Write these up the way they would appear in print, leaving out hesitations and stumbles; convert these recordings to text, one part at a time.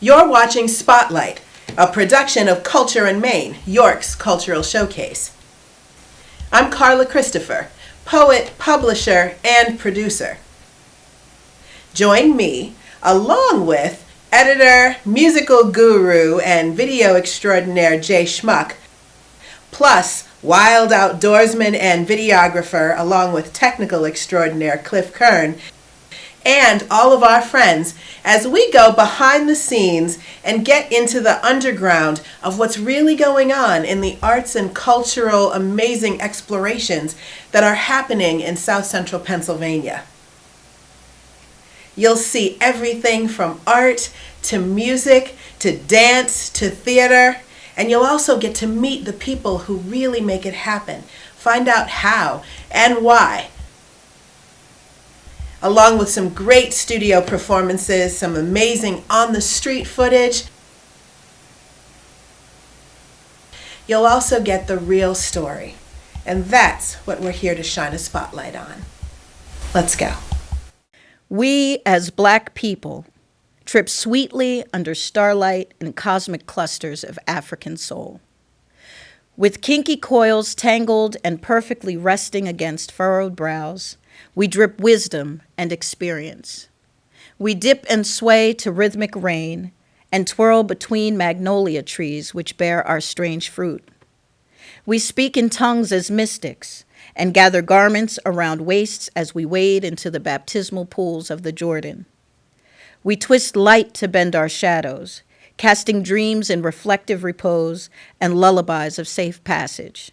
You're watching Spotlight, a production of Culture in Maine, York's cultural showcase. I'm Carla Christopher, poet, publisher, and producer. Join me, along with editor, musical guru, and video extraordinaire Jay Schmuck, plus wild outdoorsman and videographer, along with technical extraordinaire Cliff Kern, and all of our friends as we go behind the scenes and get into the underground of what's really going on in the arts and cultural amazing explorations that are happening in South Central Pennsylvania. You'll see everything from art to music to dance to theater, and you'll also get to meet the people who really make it happen, find out how and why, along with some great studio performances, some amazing on-the-street footage. You'll also get the real story, and that's what we're here to shine a spotlight on. Let's go. We, as Black people, trip sweetly under starlight and cosmic clusters of African soul. With kinky coils tangled and perfectly resting against furrowed brows, we drip wisdom and experience. We dip and sway to rhythmic rain and twirl between magnolia trees which bear our strange fruit. We speak in tongues as mystics and gather garments around waists as we wade into the baptismal pools of the Jordan. We twist light to bend our shadows, casting dreams in reflective repose and lullabies of safe passage.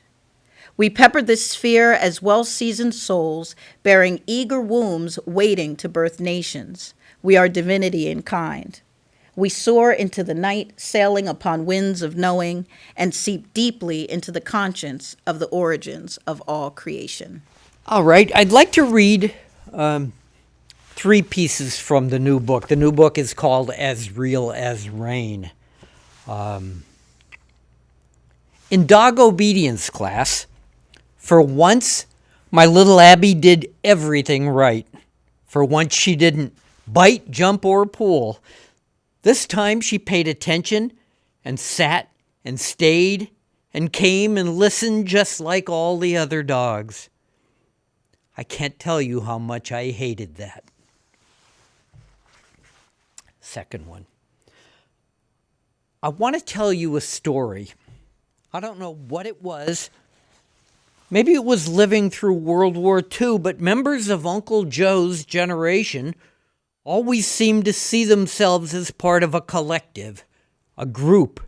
We pepper this sphere as well-seasoned souls, bearing eager wombs waiting to birth nations. We are divinity in kind. We soar into the night, sailing upon winds of knowing, and seep deeply into the conscience of the origins of all creation. All right, I'd like to read three pieces from the new book. The new book is called As Real as Rain. In dog obedience class, for once, my little Abby did everything right. For once, she didn't bite, jump, or pull. This time, she paid attention and sat and stayed and came and listened just like all the other dogs. I can't tell you how much I hated that. Second one. I want to tell you a story. I don't know what it was. Maybe it was living through World War II, but members of Uncle Joe's generation always seemed to see themselves as part of a collective, a group.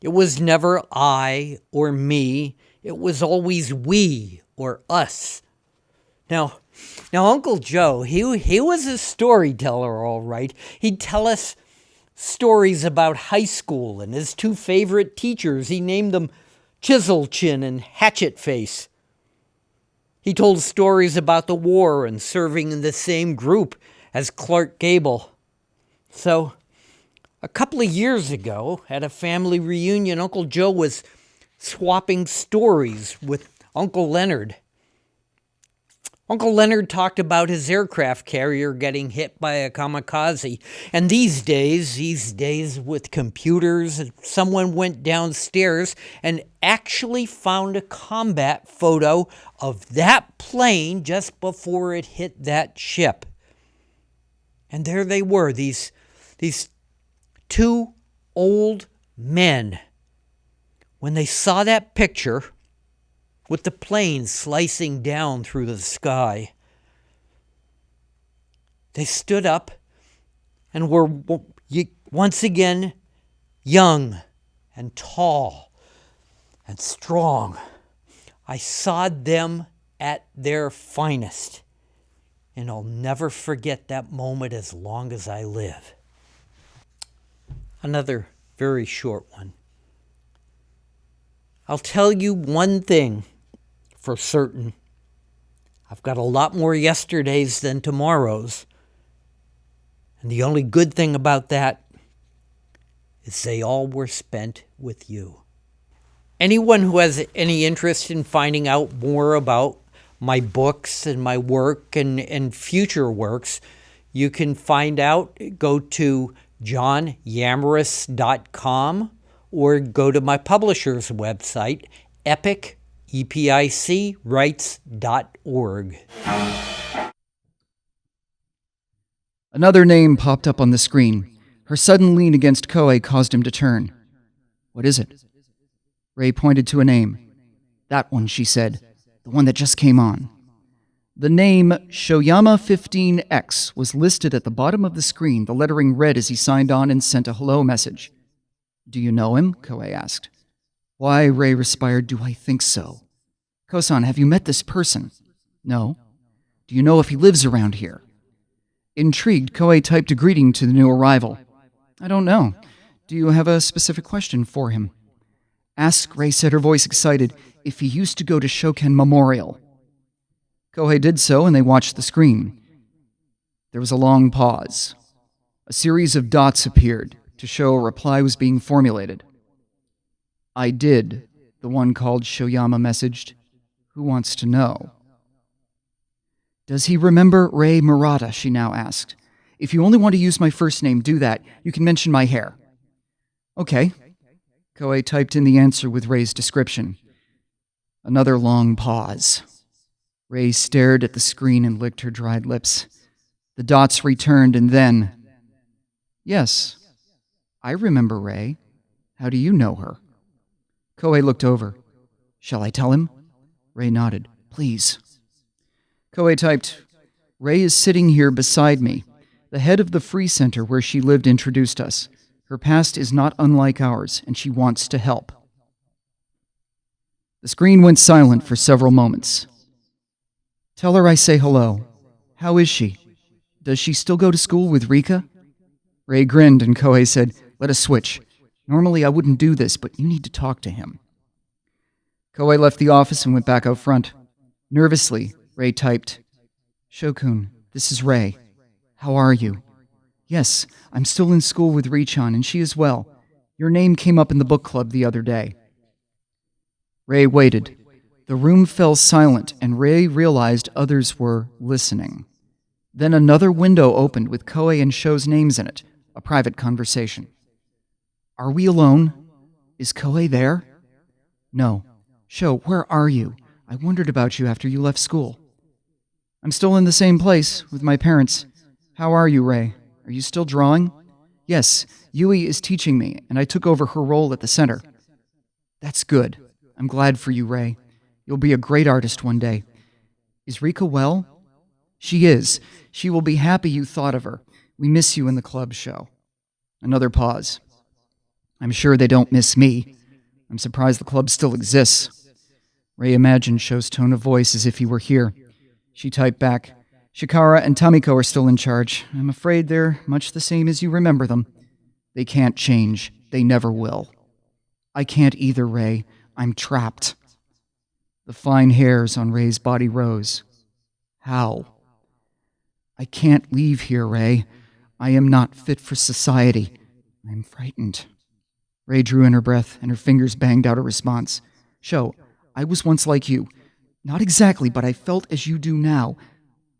It was never I or me. It was always we or us. Now Uncle Joe, he was a storyteller, all right. He'd tell us stories about high school and his two favorite teachers. He named them Chisel Chin and Hatchet Face. He told stories about the war and serving in the same group as Clark Gable. So, a couple of years ago, at a family reunion, Uncle Joe was swapping stories with Uncle Leonard. Uncle Leonard talked about his aircraft carrier getting hit by a kamikaze. And these days with computers, someone went downstairs and actually found a combat photo of that plane just before it hit that ship. And there they were, these two old men. When they saw that picture with the plane slicing down through the sky, they stood up and were once again young and tall and strong. I saw them at their finest, and I'll never forget that moment as long as I live. Another very short one. I'll tell you one thing for certain. I've got a lot more yesterdays than tomorrows. And the only good thing about that is they all were spent with you. Anyone who has any interest in finding out more about my books and my work and future works, you can find out, go to johnyamrus.com, or go to my publisher's website, epicwrites.org. Another name popped up on the screen. Her sudden lean against Koei caused him to turn. What is it? Ray pointed to a name. That one, she said. The one that just came on. The name Shoyama15X was listed at the bottom of the screen, the lettering red as he signed on and sent a hello message. Do you know him? Koei asked. Why, Ray respired, do I think so? Kosan, have you met this person? No. Do you know if he lives around here? Intrigued, Koei typed a greeting to the new arrival. I don't know. Do you have a specific question for him? Ask, Ray said, her voice excited, if he used to go to Shoken Memorial. Kohei did so, and they watched the screen. There was a long pause. A series of dots appeared to show a reply was being formulated. I did, the one called Shoyama messaged. Who wants to know? Does he remember Ray Murata, she now asked. If you only want to use my first name, do that. You can mention my hair. Okay. Koei typed in the answer with Ray's description. Another long pause. Ray stared at the screen and licked her dried lips. The dots returned and then... Yes, I remember Ray. How do you know her? Koei looked over. Shall I tell him? Ray nodded. Please. Koei typed, Ray is sitting here beside me. The head of the Free Center where she lived introduced us. Her past is not unlike ours, and she wants to help. The screen went silent for several moments. Tell her I say hello. How is she? Does she still go to school with Rika? Ray grinned and Koei said, let us switch. Normally I wouldn't do this, but you need to talk to him. Koei left the office and went back out front. Nervously, Ray typed, Shokun, this is Ray. How are you? Yes, I'm still in school with Richan, and she as well. Your name came up in the book club the other day. Ray waited. The room fell silent, and Ray realized others were listening. Then another window opened with Koei and Sho's names in it, a private conversation. Are we alone? Is Koei there? No. Sho, where are you? I wondered about you after you left school. I'm still in the same place, with my parents. How are you, Ray? Are you still drawing? Yes, Yui is teaching me, and I took over her role at the center. That's good. I'm glad for you, Ray. You'll be a great artist one day. Is Rika well? She is. She will be happy you thought of her. We miss you in the club show. Another pause. I'm sure they don't miss me. I'm surprised the club still exists. Ray imagined Sho's tone of voice as if he were here. She typed back, Shikara and Tamiko are still in charge. I'm afraid they're much the same as you remember them. They can't change. They never will. I can't either, Ray. I'm trapped. The fine hairs on Ray's body rose. How? I can't leave here, Ray. I am not fit for society. I'm frightened. Ray drew in her breath, and her fingers banged out a response. Sho, I was once like you. Not exactly, but I felt as you do now.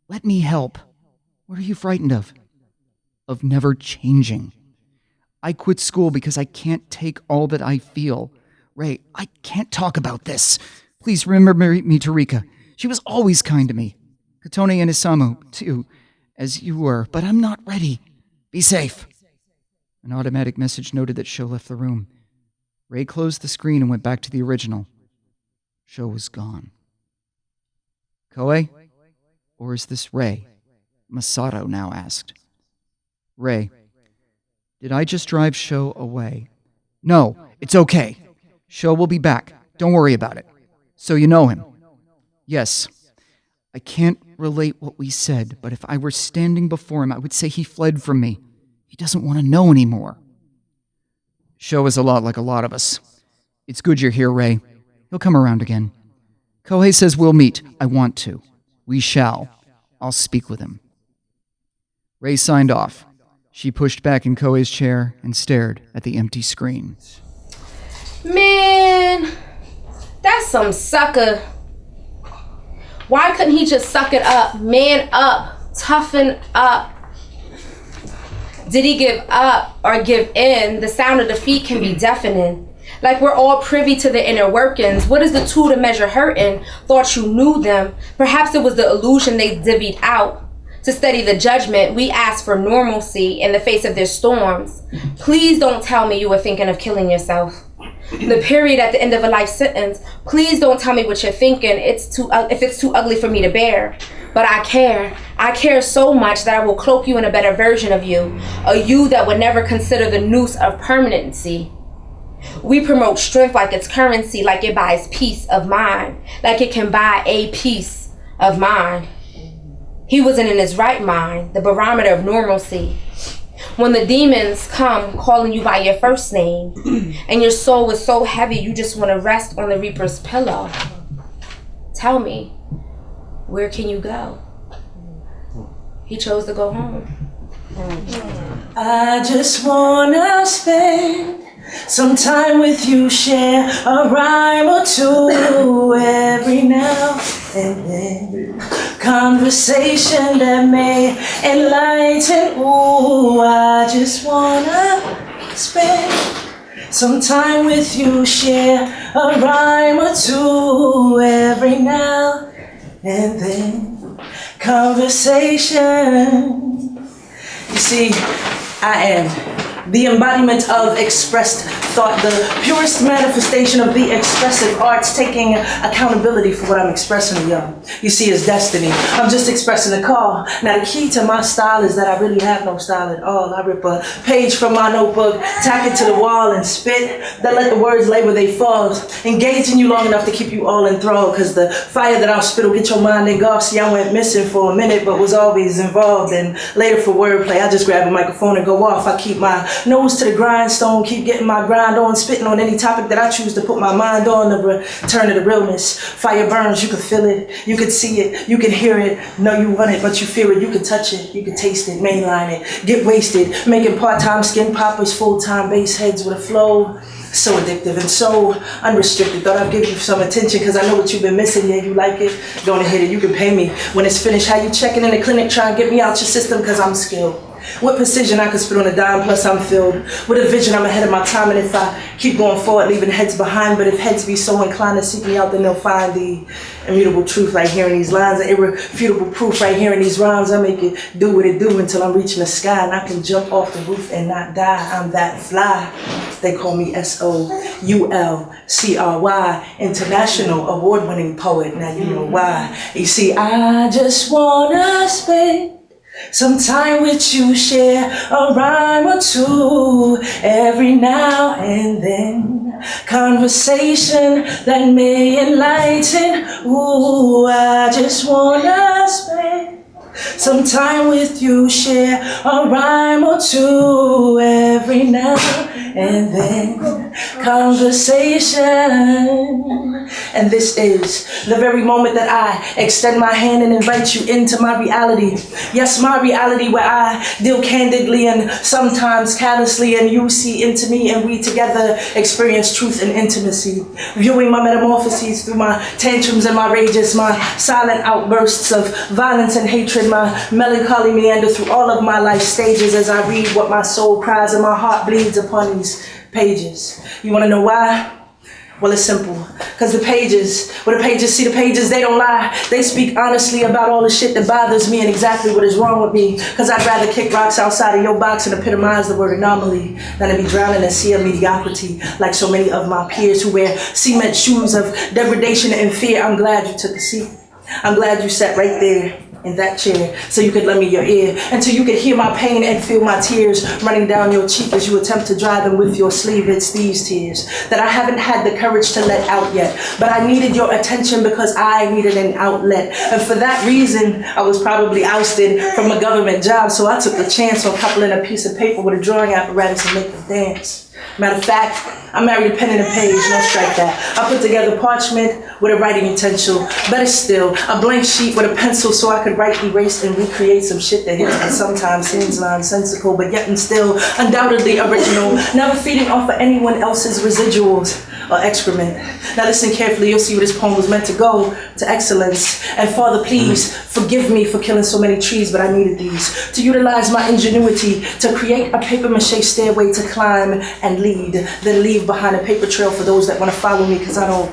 Let me help. What are you frightened of? Of never changing. I quit school because I can't take all that I feel. Ray, I can't talk about this. Please remember me to Rika. She was always kind to me. Katone and Isamu, too, as you were, but I'm not ready. Be safe. An automatic message noted that Sho left the room. Ray closed the screen and went back to the original. Sho was gone. Koei? Or is this Ray? Masato now asked. Ray, did I just drive Sho away? No, it's okay. Sho will be back. Don't worry about it. So you know him? Yes. I can't relate what we said, but if I were standing before him, I would say he fled from me. He doesn't want to know anymore. Sho is a lot like a lot of us. It's good you're here, Ray. He'll come around again. Kohei says we'll meet. I want to. We shall. I'll speak with him. Ray signed off. She pushed back in Kohei's chair and stared at the empty screen. Man, that's some sucker. Why couldn't he just suck it up, man up, toughen up? Did he give up or give in? The sound of defeat can be deafening. Like we're all privy to the inner workings. What is the tool to measure hurting? Thought you knew them. Perhaps it was the illusion they divvied out. To study the judgment, we ask for normalcy in the face of their storms. Please don't tell me you were thinking of killing yourself. The period at the end of a life sentence. Please don't tell me what you're thinking. If it's too ugly for me to bear. But I care. I care so much that I will cloak you in a better version of you. A you that would never consider the noose of permanency. We promote strength like it's currency, like it buys peace of mind, like it can buy a piece of mind. He wasn't in his right mind, the barometer of normalcy. When the demons come calling you by your first name, and your soul was so heavy you just want to rest on the Reaper's pillow. Tell me, where can you go? He chose to go home. I just wanna spend some time with you, share a rhyme or two every now and then. Conversation that may enlighten. Ooh, I just wanna spend some time with you, share a rhyme or two every now and then. Conversation. You see, I am the embodiment of expressed thought, the purest manifestation of the expressive arts, taking accountability for what I'm expressing to y'all. You see, it's destiny. I'm just expressing a call. Now, the key to my style is that I really have no style at all. I rip a page from my notebook, tack it to the wall, and spit. Then let the words lay where they fall, engaging you long enough to keep you all enthralled, because the fire that I'll spit will get your mind engulfed. See, I went missing for a minute, but was always involved, and later for wordplay, I just grab a microphone and go off. I keep my nose to the grindstone, keep getting my grind on, spitting on any topic that I choose to put my mind on, the return of the realness. Fire burns, you can feel it, you can see it, you can hear it. No, you want it, but you fear it. You can touch it, you can taste it, mainline it, get wasted, making part-time skin poppers, full-time bass heads with a flow. So addictive and so unrestricted. Thought I'd give you some attention because I know what you've been missing. Yeah, you like it? Go on ahead and you can pay me when it's finished. How you checking in the clinic, trying to get me out your system because I'm skilled. With precision, I could spit on a dime, plus I'm filled with a vision. I'm ahead of my time, and if I keep going forward, leaving heads behind, but if heads be so inclined to seek me out, then they'll find the immutable truth right here in these lines, the irrefutable proof right here in these rhymes. I make it do what it do until I'm reaching the sky, and I can jump off the roof and not die. I'm that fly. They call me SOULCRY, international award-winning poet. Now you know why. You see, I just wanna spend some time with you, share a rhyme or two every now and then. Conversation that may enlighten. Ooh, I just wanna spend some time with you, share a rhyme or two every now and then. Conversation. And this is the very moment that I extend my hand and invite you into my reality. Yes, my reality where I deal candidly and sometimes callously, and you see into me and we together experience truth and intimacy. Viewing my metamorphoses through my tantrums and my rages, my silent outbursts of violence and hatred, my melancholy meander through all of my life stages as I read what my soul cries and my heart bleeds upon these pages. You want to know why? Well, it's simple. Because the pages, see the pages, they don't lie. They speak honestly about all the shit that bothers me and exactly what is wrong with me. Because I'd rather kick rocks outside of your box and epitomize the word anomaly than to be drowning in a sea of mediocrity like so many of my peers who wear cement shoes of degradation and fear. I'm glad you took a seat. I'm glad you sat right there in that chair so you could lend me your ear until you could hear my pain and feel my tears running down your cheek as you attempt to dry them with your sleeve. It's these tears that I haven't had the courage to let out yet, but I needed your attention because I needed an outlet, and for that reason I was probably ousted from a government job, so I took a chance on coupling a piece of paper with a drawing apparatus and make them dance. Matter of fact, I married a pen and a page, no strike that. I put together parchment with a writing utensil. Better still, a blank sheet with a pencil so I could write, erase, and recreate some shit that hits me sometimes seems nonsensical, but yet and still undoubtedly original, never feeding off of anyone else's residuals. or excrement. Now listen carefully, you'll see where this poem was meant to go, to excellence. And Father, please forgive me for killing so many trees, but I needed these to utilize my ingenuity to create a paper-mache stairway to climb and lead, then leave behind a paper trail for those that want to follow me, because I don't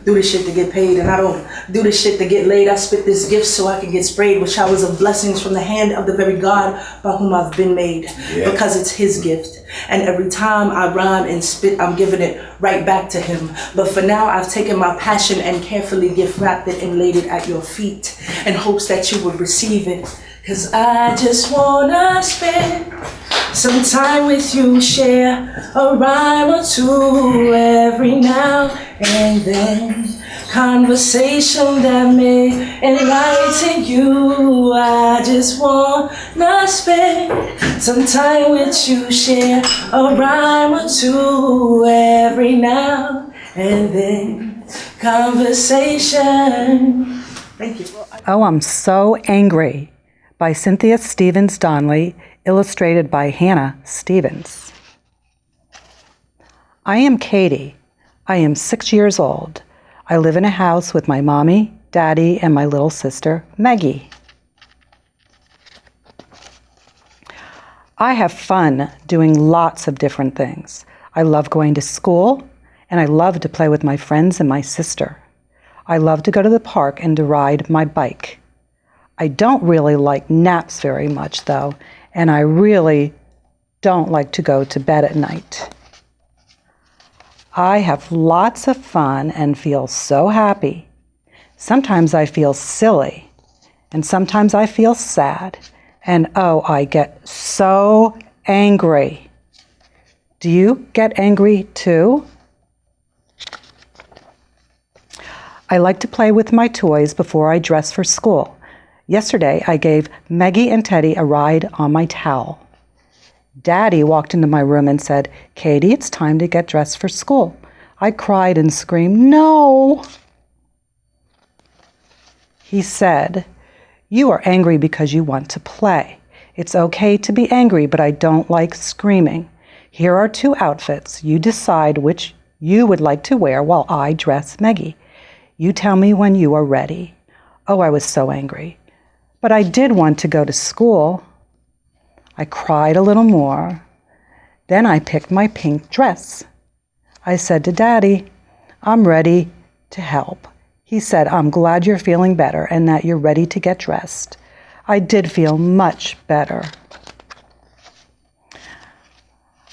do this shit to get paid, and I don't do this shit to get laid. I spit this gift so I can get sprayed with showers of blessings from the hand of the very God by whom I've been made, because it's his gift. And every time I rhyme and spit, I'm giving it right back to him. But for now, I've taken my passion and carefully gift wrapped it and laid it at your feet in hopes that you would receive it. Cause I just wanna spend some time with you, share a rhyme or two every now and then. Conversation that may enlighten you. I just wanna spend some time with you, share a rhyme or two every now and then. Conversation. Thank you. Oh, I'm So Angry by Cynthia Stevens Donley, illustrated by Hannah Stevens. I am Katie. I am 6 years old. I live in a house with my mommy, daddy, and my little sister, Maggie. I have fun doing lots of different things. I love going to school, and I love to play with my friends and my sister. I love to go to the park and to ride my bike. I don't really like naps very much, though, and I really don't like to go to bed at night. I have lots of fun and feel so happy. Sometimes I feel silly, and sometimes I feel sad, and oh, I get so angry. Do you get angry too? I like to play with my toys before I dress for school. Yesterday, I gave Maggie and Teddy a ride on my towel. Daddy walked into my room and said, "Katie, it's time to get dressed for school." I cried and screamed, "No!" He said, "You are angry because you want to play. It's okay to be angry, but I don't like screaming. Here are 2 outfits. You decide which you would like to wear while I dress Maggie. You tell me when you are ready." Oh, I was so angry. But I did want to go to school. I cried a little more. Then I picked my pink dress. I said to Daddy, "I'm ready to help." He said, "I'm glad you're feeling better and that you're ready to get dressed." I did feel much better.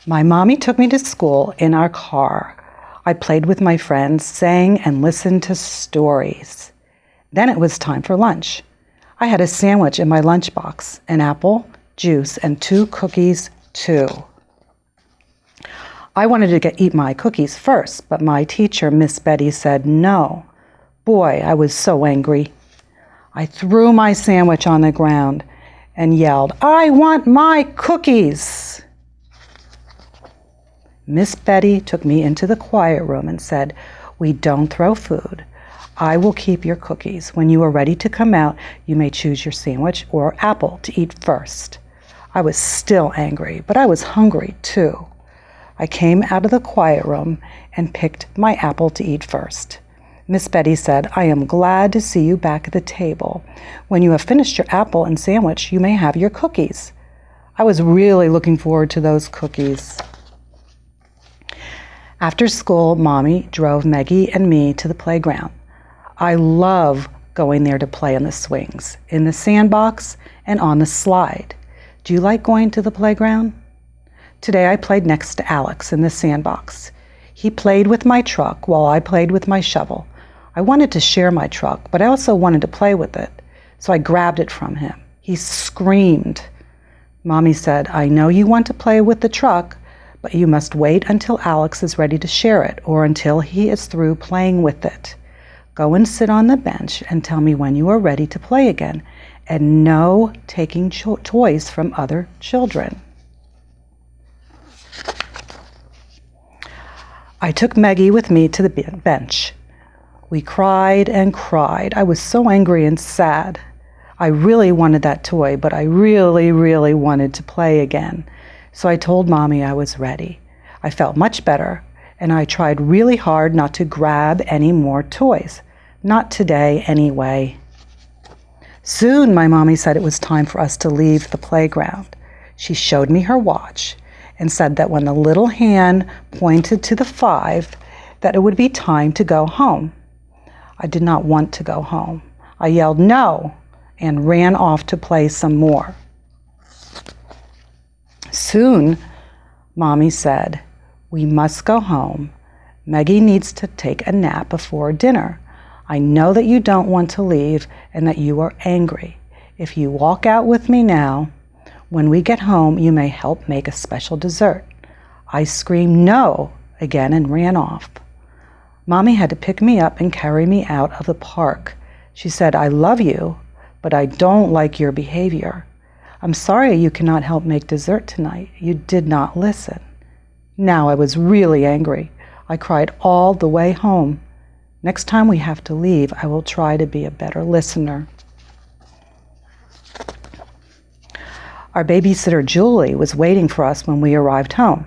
My mommy took me to school in our car. I played with my friends, sang and listened to stories. Then it was time for lunch. I had a sandwich in my lunchbox, an apple, juice, and 2 cookies, too. I wanted to eat my cookies first, but my teacher, Miss Betty, said no. Boy, I was so angry. I threw my sandwich on the ground and yelled, "I want my cookies!" Miss Betty took me into the quiet room and said, "We don't throw food. I will keep your cookies. When you are ready to come out, you may choose your sandwich or apple to eat first." I was still angry, but I was hungry too. I came out of the quiet room and picked my apple to eat first. Miss Betty said, "I am glad to see you back at the table. When you have finished your apple and sandwich, you may have your cookies." I was really looking forward to those cookies. After school, Mommy drove Maggie and me to the playground. I love going there to play on the swings, in the sandbox, and on the slide. Do you like going to the playground? Today I played next to Alex in the sandbox. He played with my truck while I played with my shovel. I wanted to share my truck, but I also wanted to play with it, so I grabbed it from him. He screamed. Mommy said, "I know you want to play with the truck, but you must wait until Alex is ready to share it or until he is through playing with it. Go and sit on the bench and tell me when you are ready to play again, and no taking toys from other children." I took Maggie with me to the bench. We cried and cried. I was so angry and sad. I really wanted that toy, but I really, really wanted to play again. So I told Mommy I was ready. I felt much better, and I tried really hard not to grab any more toys. Not today, anyway. Soon, my mommy said it was time for us to leave the playground. She showed me her watch and said that when the little hand pointed to the 5, that it would be time to go home. I did not want to go home. I yelled no and ran off to play some more. Soon, Mommy said, "We must go home. Maggie needs to take a nap before dinner. I know that you don't want to leave and that you are angry. If you walk out with me now, when we get home, you may help make a special dessert." I screamed no again and ran off. Mommy had to pick me up and carry me out of the park. She said, "I love you, but I don't like your behavior. I'm sorry you cannot help make dessert tonight. You did not listen." Now I was really angry. I cried all the way home. Next time we have to leave, I will try to be a better listener. Our babysitter Julie was waiting for us when we arrived home.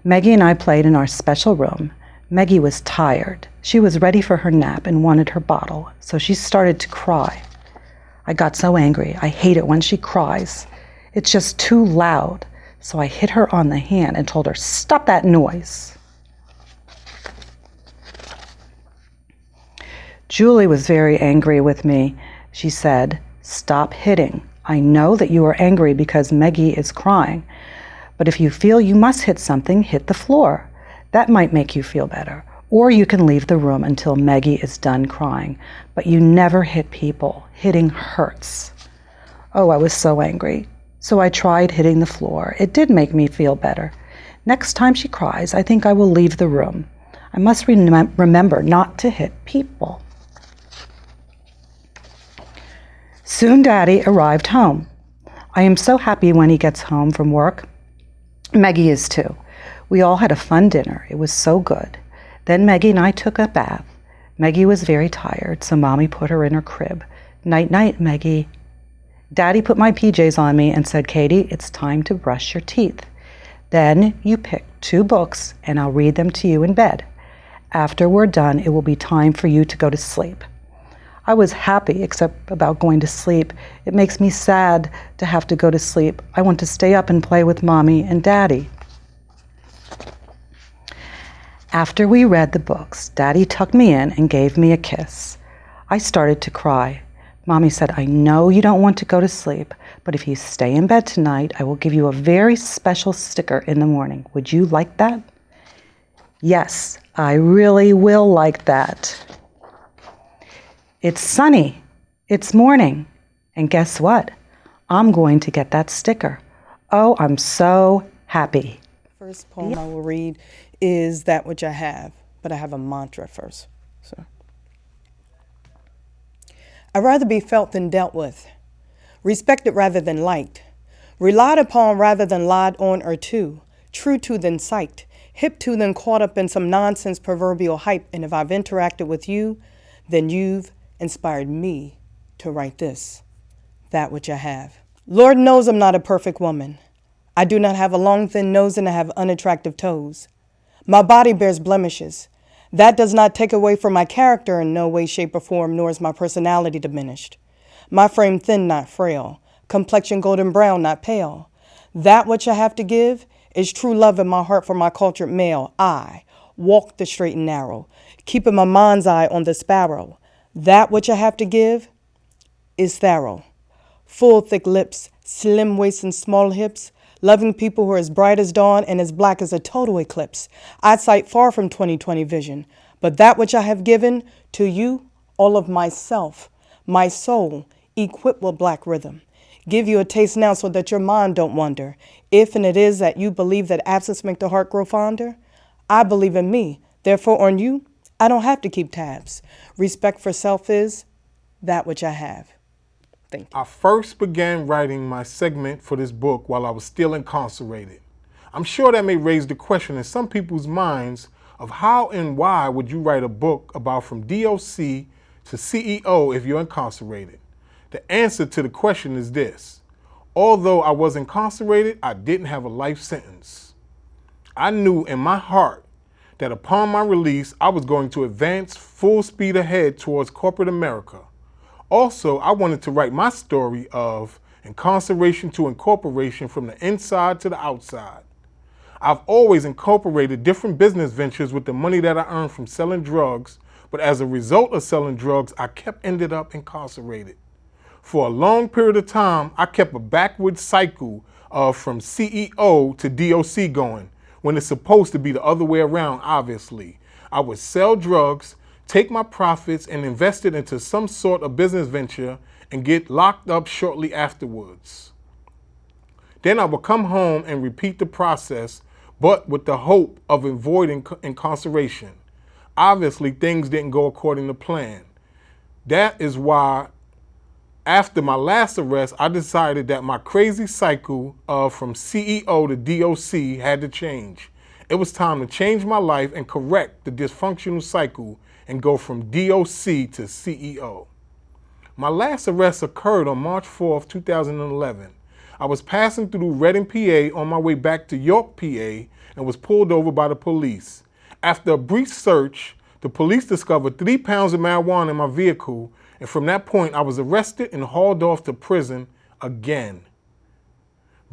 Maggie and I played in our special room. Maggie was tired. She was ready for her nap and wanted her bottle, so she started to cry. I got so angry. I hate it when she cries. It's just too loud. So I hit her on the hand and told her, "Stop that noise." Julie was very angry with me. She said, "Stop hitting. I know that you are angry because Maggie is crying. But if you feel you must hit something, hit the floor. That might make you feel better. Or you can leave the room until Maggie is done crying. But you never hit people. Hitting hurts." Oh, I was so angry. So I tried hitting the floor. It did make me feel better. Next time she cries, I think I will leave the room. I must remember not to hit people. Soon Daddy arrived home. I am so happy when he gets home from work. Maggie is too. We all had a fun dinner. It was so good. Then Maggie and I took a bath. Maggie was very tired, so Mommy put her in her crib. "Night-night, Maggie." Daddy put my PJs on me and said, "Katie, it's time to brush your teeth. Then you pick 2 books and I'll read them to you in bed. After we're done, it will be time for you to go to sleep." I was happy, except about going to sleep. It makes me sad to have to go to sleep. I want to stay up and play with Mommy and Daddy. After we read the books, Daddy tucked me in and gave me a kiss. I started to cry. Mommy said, "I know you don't want to go to sleep, but if you stay in bed tonight, I will give you a very special sticker in the morning. Would you like that?" Yes, I really will like that. It's sunny. It's morning. And guess what? I'm going to get that sticker. Oh, I'm so happy. First poem I will read is That Which I Have, but I have a mantra first. So, I'd rather be felt than dealt with, respected rather than liked, relied upon rather than lied on or to, true to than psyched, hip to than caught up in some nonsense proverbial hype. And if I've interacted with you, then you've inspired me to write this, That Which I Have. Lord knows I'm not a perfect woman. I do not have a long, thin nose and I have unattractive toes. My body bears blemishes. That does not take away from my character in no way, shape, or form, nor is my personality diminished. My frame thin, not frail. Complexion golden brown, not pale. That which I have to give is true love in my heart for my cultured male. I walk the straight and narrow, keeping my mind's eye on the sparrow. That which I have to give is thorough. Full, thick lips, slim waist and small hips, loving people who are as bright as dawn and as black as a total eclipse. Eyesight far from 20/20 vision, but that which I have given to you, all of myself, my soul, equipped with black rhythm. Give you a taste now so that your mind don't wander. If and it is that you believe that absence make the heart grow fonder, I believe in me. Therefore on you, I don't have to keep tabs. Respect for self is that which I have. Thank you. I first began writing my segment for this book while I was still incarcerated. I'm sure that may raise the question in some people's minds of how and why would you write a book about from DOC to CEO if you're incarcerated? The answer to the question is this. Although I was incarcerated, I didn't have a life sentence. I knew in my heart that upon my release, I was going to advance full speed ahead towards corporate America. Also, I wanted to write my story of incarceration to incorporation from the inside to the outside. I've always incorporated different business ventures with the money that I earned from selling drugs, but as a result of selling drugs, I ended up incarcerated. For a long period of time, I kept a backward cycle of from CEO to DOC going, when it's supposed to be the other way around, obviously. I would sell drugs, take my profits, and invest it into some sort of business venture and get locked up shortly afterwards. Then I would come home and repeat the process, but with the hope of avoiding incarceration. Obviously, things didn't go according to plan. That is why, after my last arrest, I decided that my crazy cycle of from CEO to DOC had to change. It was time to change my life and correct the dysfunctional cycle and go from DOC to CEO. My last arrest occurred on March 4th, 2011. I was passing through Reading, PA on my way back to York, PA, and was pulled over by the police. After a brief search, the police discovered 3 pounds of marijuana in my vehicle, and from that point, I was arrested and hauled off to prison again.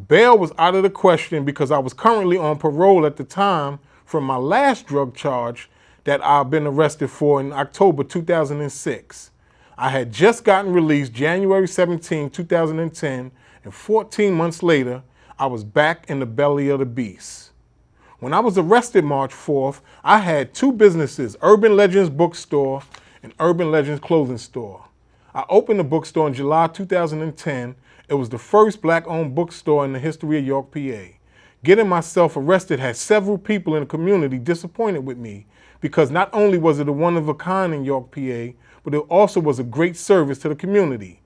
Bail was out of the question because I was currently on parole at the time from my last drug charge that I've been arrested for in October 2006. I had just gotten released January 17, 2010, and 14 months later, I was back in the belly of the beast. When I was arrested March 4th, I had 2 businesses, Urban Legends Bookstore and Urban Legends Clothing Store. I opened the bookstore in July 2010. It was the first black-owned bookstore in the history of York, PA. Getting myself arrested had several people in the community disappointed with me because not only was it a one-of-a-kind in York, PA, but it also was a great service to the community.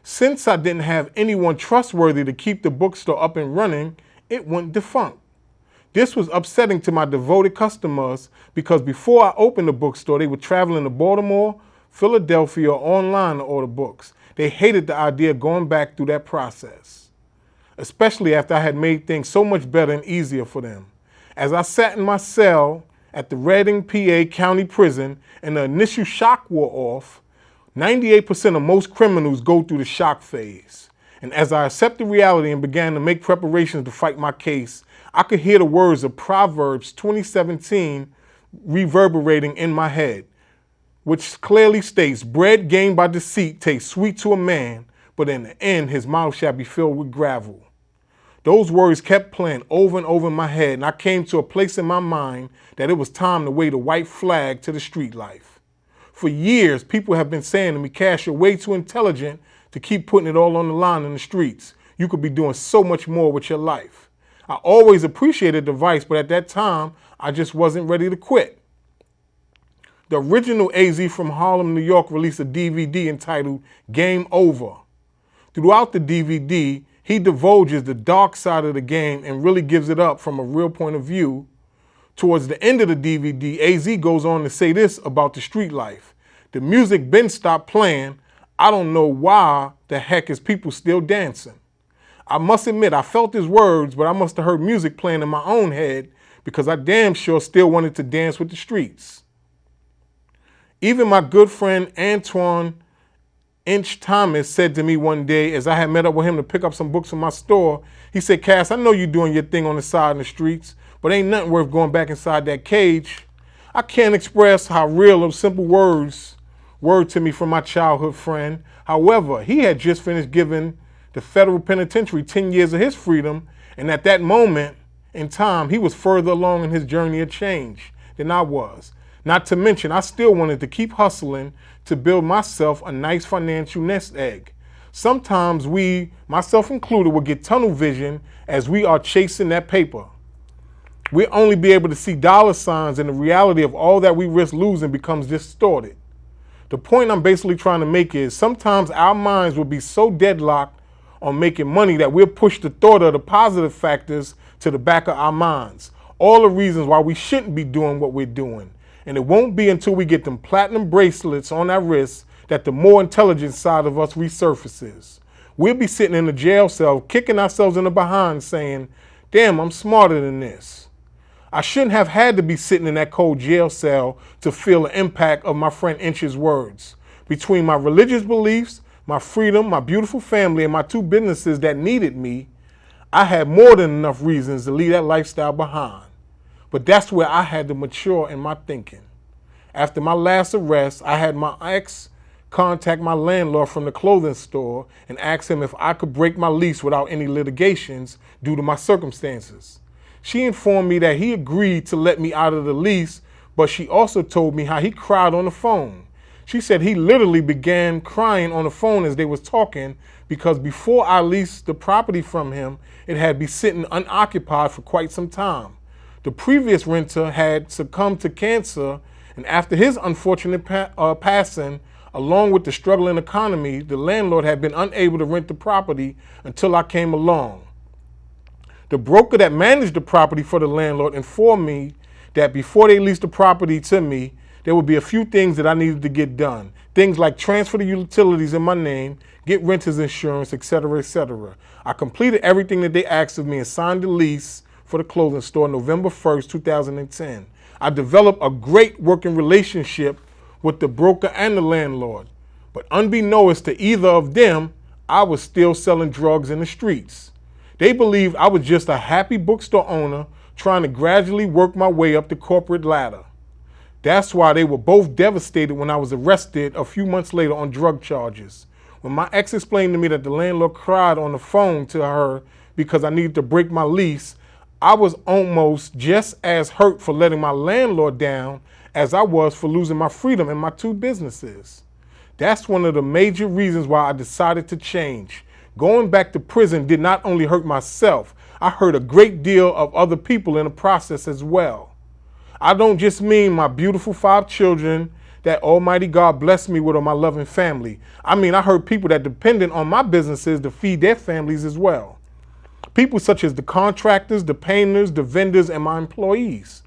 Since I didn't have anyone trustworthy to keep the bookstore up and running, it went defunct. This was upsetting to my devoted customers because before I opened the bookstore, they were traveling to Baltimore, Philadelphia, or online to order books. They hated the idea of going back through that process, especially after I had made things so much better and easier for them. As I sat in my cell at the Reading, PA County Prison and the initial shock wore off, 98% of most criminals go through the shock phase. And as I accepted reality and began to make preparations to fight my case, I could hear the words of Proverbs 20:17 reverberating in my head, which clearly states, bread gained by deceit tastes sweet to a man, but in the end his mouth shall be filled with gravel. Those words kept playing over and over in my head, and I came to a place in my mind that it was time to wave a white flag to the street life. For years, people have been saying to me, Cash, you're way too intelligent to keep putting it all on the line in the streets. You could be doing so much more with your life. I always appreciated the advice, but at that time, I just wasn't ready to quit. The original AZ from Harlem, New York released a DVD entitled Game Over. Throughout the DVD, he divulges the dark side of the game and really gives it up from a real point of view. Towards the end of the DVD, AZ goes on to say this about the street life. The music been stopped playing. I don't know why the heck is people still dancing. I must admit, I felt his words, but I must have heard music playing in my own head because I damn sure still wanted to dance with the streets. Even my good friend Antoine Inch Thomas said to me one day as I had met up with him to pick up some books from my store, he said, Cass, I know you're doing your thing on the side in the streets, but ain't nothing worth going back inside that cage. I can't express how real those simple words were to me from my childhood friend. However, he had just finished giving the federal penitentiary 10 years of his freedom, and at that moment in time, he was further along in his journey of change than I was. Not to mention, I still wanted to keep hustling to build myself a nice financial nest egg. Sometimes we, myself included, will get tunnel vision as we are chasing that paper. We'll only be able to see dollar signs, and the reality of all that we risk losing becomes distorted. The point I'm basically trying to make is sometimes our minds will be so deadlocked on making money that we'll push the thought of the positive factors to the back of our minds. All the reasons why we shouldn't be doing what we're doing. And it won't be until we get them platinum bracelets on our wrists that the more intelligent side of us resurfaces. We'll be sitting in a jail cell, kicking ourselves in the behind saying, damn, I'm smarter than this. I shouldn't have had to be sitting in that cold jail cell to feel the impact of my friend Inch's words. Between my religious beliefs, my freedom, my beautiful family, and my 2 businesses that needed me, I had more than enough reasons to leave that lifestyle behind. But that's where I had to mature in my thinking. After my last arrest, I had my ex contact my landlord from the clothing store and ask him if I could break my lease without any litigations due to my circumstances. She informed me that he agreed to let me out of the lease, but she also told me how he cried on the phone. She said he literally began crying on the phone as they was talking because before I leased the property from him, it had been sitting unoccupied for quite some time. The previous renter had succumbed to cancer, and after his unfortunate passing, along with the struggling economy, the landlord had been unable to rent the property until I came along. The broker that managed the property for the landlord informed me that before they leased the property to me, there would be a few things that I needed to get done. Things like transfer the utilities in my name, get renter's insurance, etc., etc. I completed everything that they asked of me and signed the lease for the clothing store November 1st, 2010. I developed a great working relationship with the broker and the landlord. But unbeknownst to either of them, I was still selling drugs in the streets. They believed I was just a happy bookstore owner trying to gradually work my way up the corporate ladder. That's why they were both devastated when I was arrested a few months later on drug charges. When my ex explained to me that the landlord cried on the phone to her because I needed to break my lease, I was almost just as hurt for letting my landlord down as I was for losing my freedom in my 2 businesses. That's one of the major reasons why I decided to change. Going back to prison did not only hurt myself, I hurt a great deal of other people in the process as well. I don't just mean my beautiful 5 children that Almighty God blessed me with or my loving family. I mean, I hurt people that depended on my businesses to feed their families as well. People such as the contractors, the painters, the vendors, and my employees.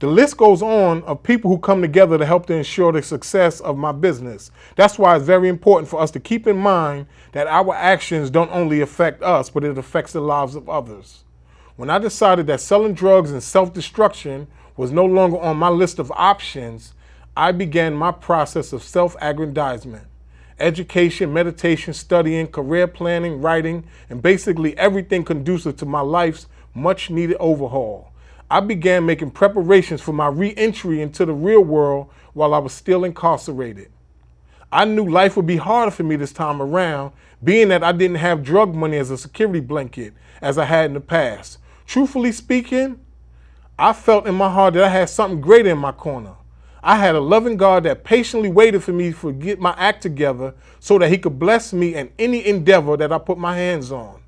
The list goes on of people who come together to help to ensure the success of my business. That's why it's very important for us to keep in mind that our actions don't only affect us, but it affects the lives of others. When I decided that selling drugs and self-destruction was no longer on my list of options, I began my process of self-aggrandizement. Education, meditation, studying, career planning, writing, and basically everything conducive to my life's much-needed overhaul. I began making preparations for my re-entry into the real world while I was still incarcerated. I knew life would be harder for me this time around, being that I didn't have drug money as a security blanket as I had in the past. Truthfully speaking, I felt in my heart that I had something greater in my corner. I had a loving God that patiently waited for me to get my act together so that he could bless me in any endeavor that I put my hands on.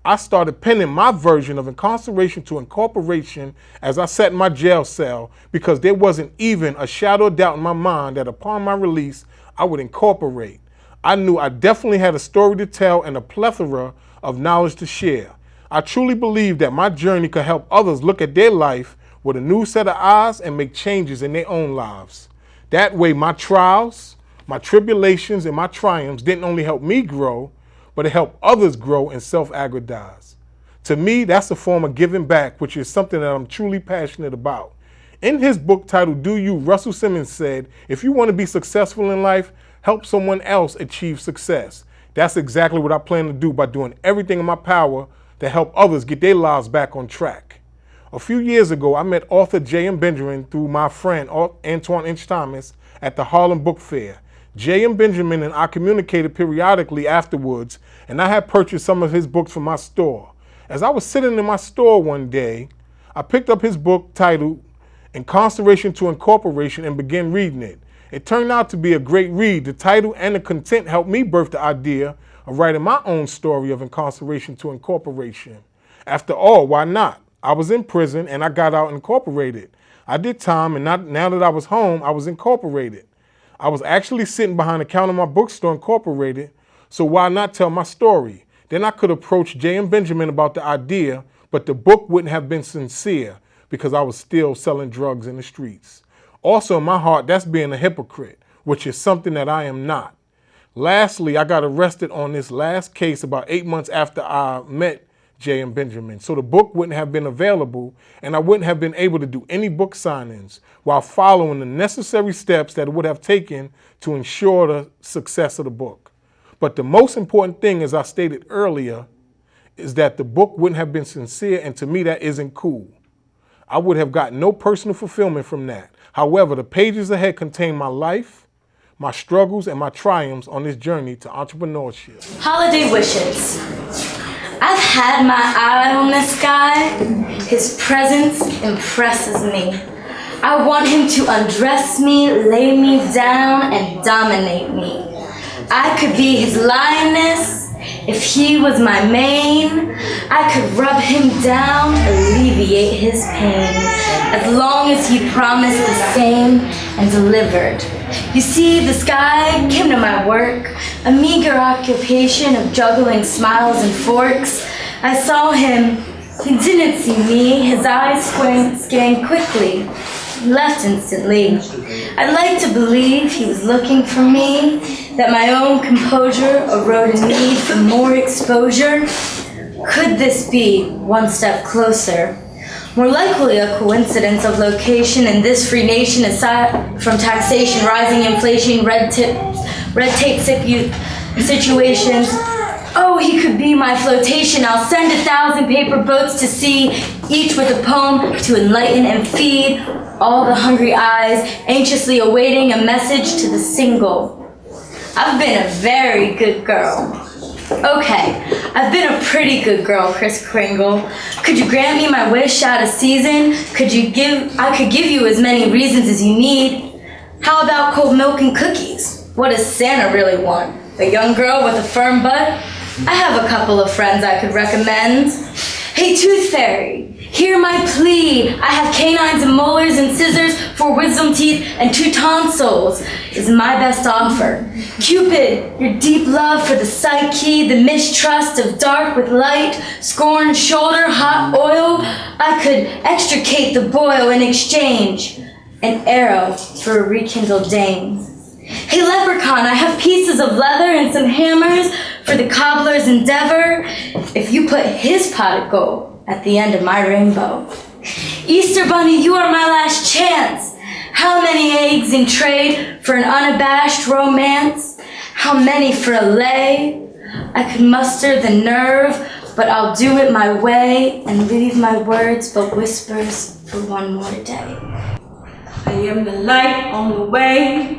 I started penning my version of incarceration to incorporation as I sat in my jail cell because there wasn't even a shadow of doubt in my mind that upon my release, I would incorporate. I knew I definitely had a story to tell and a plethora of knowledge to share. I truly believed that my journey could help others look at their life with a new set of eyes and make changes in their own lives. That way, my trials, my tribulations, and my triumphs didn't only help me grow, but it helped others grow and self-aggrandize. To me, that's a form of giving back, which is something that I'm truly passionate about. In his book titled Do You, Russell Simmons said, if you want to be successful in life, help someone else achieve success. That's exactly what I plan to do by doing everything in my power to help others get their lives back on track. A few years ago, I met author J.M. Benjamin through my friend Antoine Inch Thomas at the Harlem Book Fair. J.M. Benjamin and I communicated periodically afterwards, and I had purchased some of his books from my store. As I was sitting in my store one day, I picked up his book titled Incarceration to Incorporation and began reading it. It turned out to be a great read. The title and the content helped me birth the idea of writing my own story of incarceration to incorporation. After all, why not? I was in prison and I got out incorporated. I did time, and now that I was home, I was incorporated. I was actually sitting behind the counter of my bookstore incorporated, so why not tell my story? Then I could approach J.M. Benjamin about the idea, but the book wouldn't have been sincere because I was still selling drugs in the streets. Also in my heart, that's being a hypocrite, which is something that I am not. Lastly, I got arrested on this last case about 8 months after I met Jay and Benjamin. So the book wouldn't have been available and I wouldn't have been able to do any book signings while following the necessary steps that it would have taken to ensure the success of the book. But the most important thing, as I stated earlier, is that the book wouldn't have been sincere, and to me that isn't cool. I would have gotten no personal fulfillment from that. However, the pages ahead contain my life, my struggles, and my triumphs on this journey to entrepreneurship. Holiday wishes. I've had my eye on this guy. His presence impresses me. I want him to undress me, lay me down, and dominate me. I could be his lioness. If he was my mane, I could rub him down, alleviate his pain, as long as he promised the same and delivered. You see, this guy came to my work, a meager occupation of juggling smiles and forks. I saw him, he didn't see me, his eyes scanned quickly, left instantly. I'd like to believe he was looking for me, that my own composure erode a need for more exposure. Could this be one step closer? More likely a coincidence of location in this free nation, aside from taxation, rising inflation, red tape situations. Oh, he could be my flotation. I'll send 1,000 paper boats to sea, each with a poem to enlighten and feed all the hungry eyes, anxiously awaiting a message to the single. I've been a very good girl. Okay, I've been a pretty good girl, Kris Kringle. Could you grant me my wish out of season? I could give you as many reasons as you need. How about cold milk and cookies? What does Santa really want? A young girl with a firm butt? I have a couple of friends I could recommend. Hey, Tooth Fairy, hear my plea. I have canines and molars and scissors for wisdom teeth, and 2 tonsils is my best offer. Cupid, your deep love for the psyche, the mistrust of dark with light, scorn, shoulder, hot oil. I could extricate the boil in exchange, an arrow for a rekindled dame. Hey, Leprechaun, I have pieces of leather and some hammers for the cobbler's endeavor, if you put his pot of gold at the end of my rainbow. Easter Bunny, you are my last chance. How many eggs in trade for an unabashed romance? How many for a lay? I could muster the nerve, but I'll do it my way and leave my words but whispers for one more day. I am the light on the weight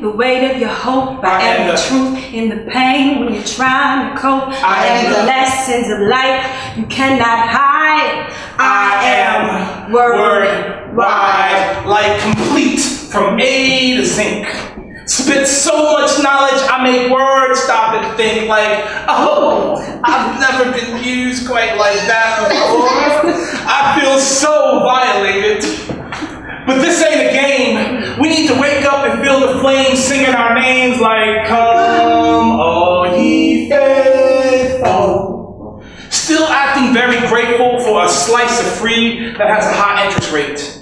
of your hope. I am the truth in the pain when you're trying to cope. I am the lessons of life you cannot hide. I am WordWIDE, like complete from A to Zinc. Spit so much knowledge, I make words stop and think like, oh, I've never been used quite like that before. I feel so violated. But this ain't a game. We need to wake up and feel the flames singing our names like, come, all ye faithful. Still acting very grateful for a slice of free that has a high interest rate.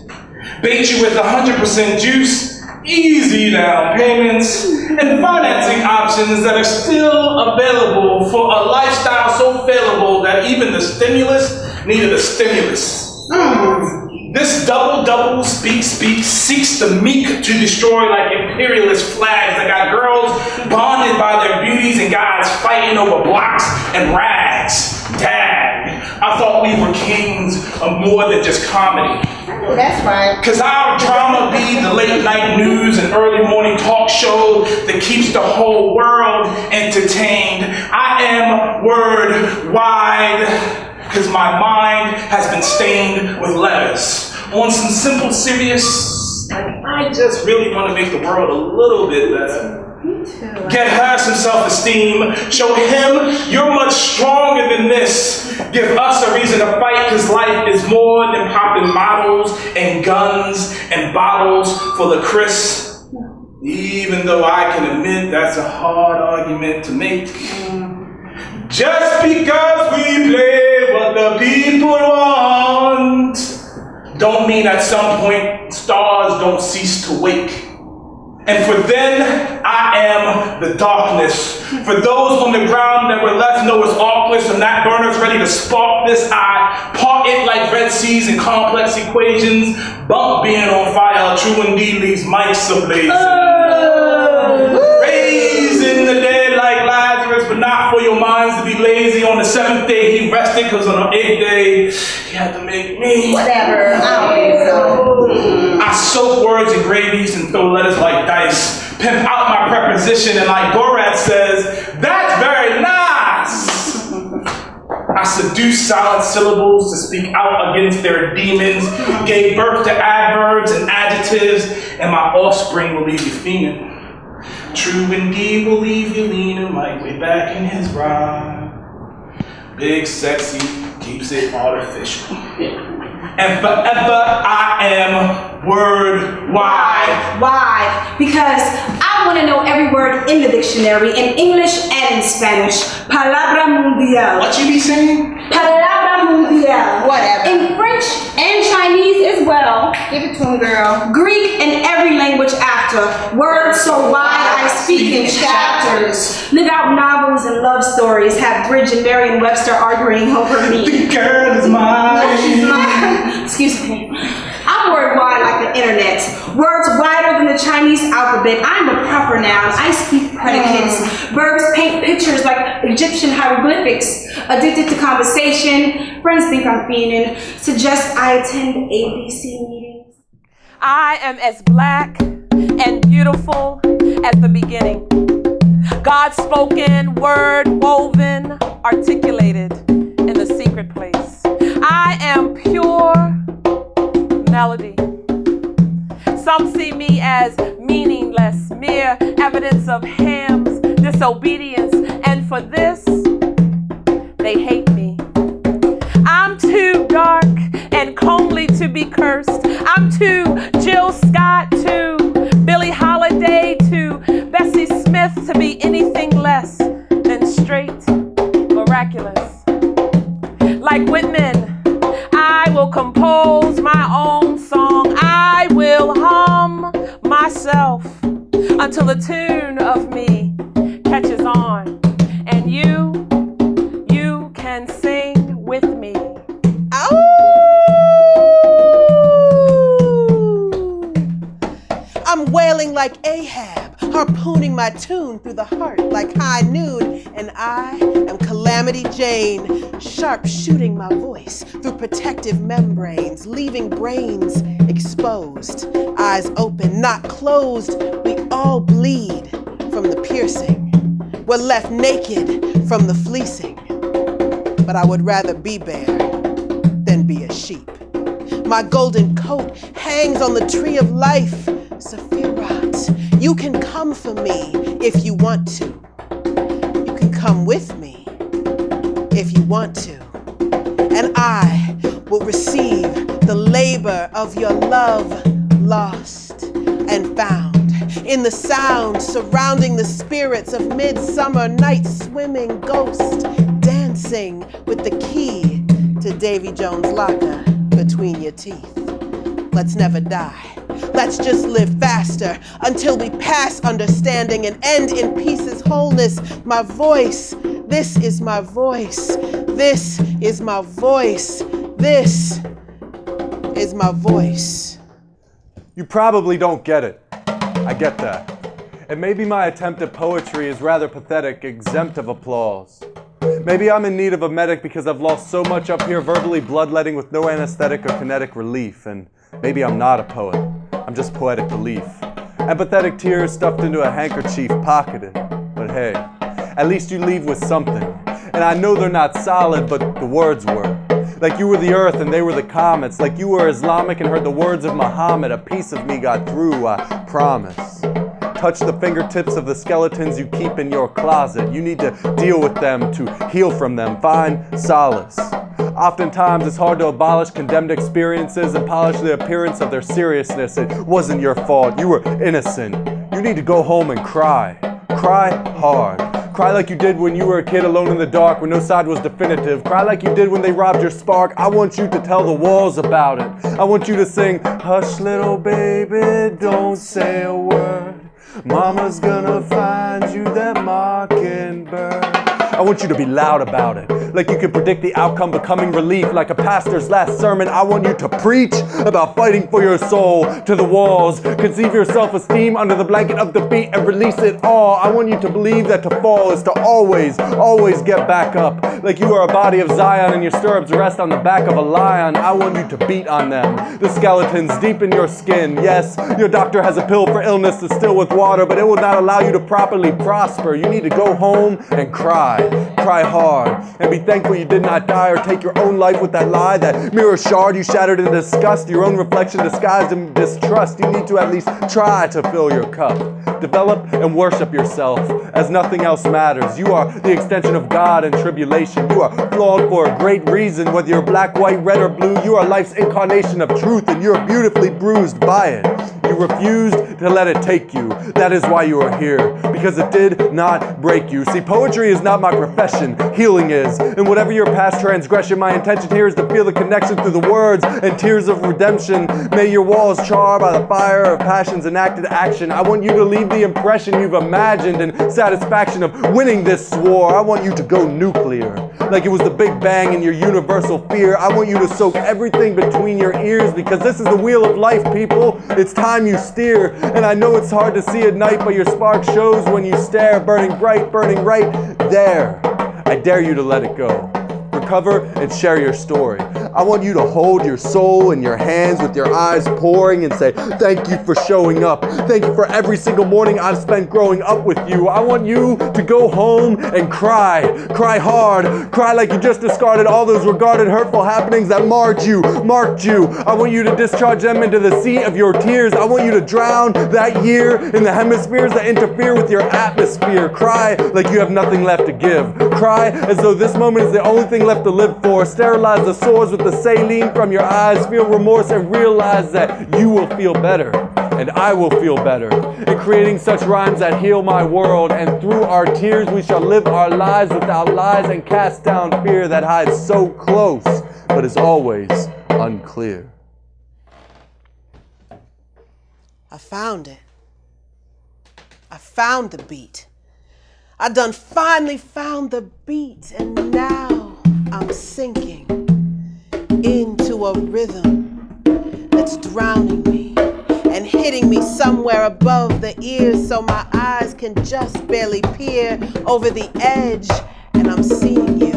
Bait you with 100% juice, easy down payments, and financing options that are still available for a lifestyle so failable that even the stimulus needed a stimulus. This double speak seeks the meek to destroy like imperialist flags that got girls bonded by their beauties and guys fighting over blocks and rags. Dag, I thought we were kings of more than just comedy. Oh, that's right. Cause our drama be the late night news and early morning talk show that keeps the whole world entertained. I am WordWIDE. Because my mind has been stained with letters. On some simple, serious, I just really want to make the world a little bit better. Me too. Get her some self-esteem. Show him you're much stronger than this. Give us a reason to fight, because life is more than popping models and guns and bottles for the Kearse. Even though I can admit that's a hard argument to make. Just because we play what the people want, don't mean at some point stars don't cease to wake. And for then, I am the darkness. For those on the ground that were left Noah's Arkless, and that burner's ready to spark this, I part it like Red Seas and complex equations. Bump being on fire, true indeed leaves mics ablaze. Raising the dead like Lazarus, but not for your minds to be lazy. On the 7th day he rested, because on the 8th day he had to make me. Whatever, I don't think so. I soak words in gravies and throw letters like dice. Pimp out my preposition, and like Borat says, that's very nice. I seduce silent syllables to speak out against their demons, gave birth to adverbs and adjectives, and my offspring will leave you fiending. True indeed will leave you leaning like way back in his rhyme. Big sexy keeps it artificial. And forever I am WordWIDE. Why? Because I want to know every word in the dictionary, in English and in Spanish. Palabra mundial. What you be saying? Palabra mundial. Whatever. In French and Chinese as well. Give it to him, girl. Greek and every language after. Words so wide I speak in chapters. Live out novels and love stories. Have Bridge and Merriam-Webster arguing over me. The girl is mine. Excuse me. I'm WordWIDE like the internet. Words wider than the Chinese alphabet. I'm a proper noun. I speak predicates. Verbs paint pictures like Egyptian hieroglyphics. Addicted to conversation. Friends think I'm fiending. Suggest I attend ABC meetings. I am as black and beautiful as the beginning. God's spoken, word woven, articulated in the secret place. I am pure melody. Some see me as meaningless, mere evidence of Ham's disobedience, and for this, they hate me. I'm too dark and comely to be cursed. I'm too Jill Scott, to Billie Holiday, to Bessie Smith to be anything less than straight, miraculous. Like Whitman, I will compose my own song. I will hum myself until the tune of me catches on. And you can sing with me. Ow! I'm wailing like Ahab, harpooning my tune through the heart like high noon, and I am Calamity Jane, sharp shooting my voice through protective membranes, leaving brains exposed, eyes open, not closed. We all bleed from the piercing. We're left naked from the fleecing, but I would rather be bare than be a sheep. My golden coat hangs on the tree of life. Sephiroth, you can come for me if you want to. You can come with me if you want to. And I will receive the labor of your love, lost and found in the sound surrounding the spirits of midsummer night, swimming ghost, dancing with the key to Davy Jones' locker between your teeth. Let's never die. Let's just live faster until we pass understanding and end in pieces wholeness. My voice, this is my voice. This is my voice. This is my voice. You probably don't get it. I get that. And maybe my attempt at poetry is rather pathetic, exempt of applause. Maybe I'm in need of a medic because I've lost so much up here verbally bloodletting with no anesthetic or kinetic relief. And maybe I'm not a poet. I'm just poetic belief. Empathetic tears stuffed into a handkerchief pocketed. But hey, at least you leave with something. And I know they're not solid, but the words were. Like you were the earth and they were the comets. Like you were Islamic and heard the words of Muhammad. A piece of me got through, I promise. Touch the fingertips of the skeletons you keep in your closet. You need to deal with them, to heal from them, find solace. Oftentimes it's hard to abolish condemned experiences and polish the appearance of their seriousness. It wasn't your fault, you were innocent. You need to go home and cry. Cry hard. Cry like you did when you were a kid alone in the dark when no side was definitive. Cry like you did when they robbed your spark. I want you to tell the walls about it. I want you to sing, hush little baby, don't say a word. Mama's gonna find you that mockingbird. I want you to be loud about it, like you can predict the outcome, becoming relief, like a pastor's last sermon. I want you to preach about fighting for your soul to the walls. Conceive your self-esteem under the blanket of defeat and release it all. I want you to believe that to fall is to always, always get back up, like you are a body of Zion and your stirrups rest on the back of a lion. I want you to beat on them, the skeletons deep in your skin. Yes, your doctor has a pill for illness to still with water, but it will not allow you to properly prosper. You need to go home and cry. Cry hard and be thankful you did not die or take your own life with that lie, that mirror shard you shattered in disgust, your own reflection disguised in distrust. You need to at least try to fill your cup. Develop and worship yourself as nothing else matters. You are the extension of God in tribulation. You are flawed for a great reason. Whether you're black, white, red, or blue, you are life's incarnation of truth, and you're beautifully bruised by it. You refused to let it take you. That is why you are here, because it did not break you. See, poetry is not my profession. Healing is. And whatever your past transgression, my intention here is to feel the connection through the words and tears of redemption. May your walls char by the fire of passion's enacted action. I want you to leave the impression you've imagined and satisfaction of winning this war. I want you to go nuclear, like it was the Big Bang in your universal fear. I want you to soak everything between your ears, because this is the wheel of life, people. It's time you steer. And I know it's hard to see at night, but your spark shows when you stare, burning bright, burning right there. I dare you to let it go. Recover and share your story. I want you to hold your soul in your hands with your eyes pouring and say, thank you for showing up. Thank you for every single morning I've spent growing up with you. I want you to go home and cry. Cry hard. Cry like you just discarded all those regarded hurtful happenings that marked you. I want you to discharge them into the sea of your tears. I want you to drown that year in the hemispheres that interfere with your atmosphere. Cry like you have nothing left to give. Cry as though this moment is the only thing left to live for. Sterilize the sores with the saline from your eyes. Feel remorse and realize that you will feel better and I will feel better. In creating such rhymes that heal my world, and through our tears we shall live our lives without lies and cast down fear that hides so close but is always unclear. I found it. I found the beat. I done finally found the beat, and now I'm sinking into a rhythm that's drowning me and hitting me somewhere above the ears so my eyes can just barely peer over the edge, and I'm seeing you.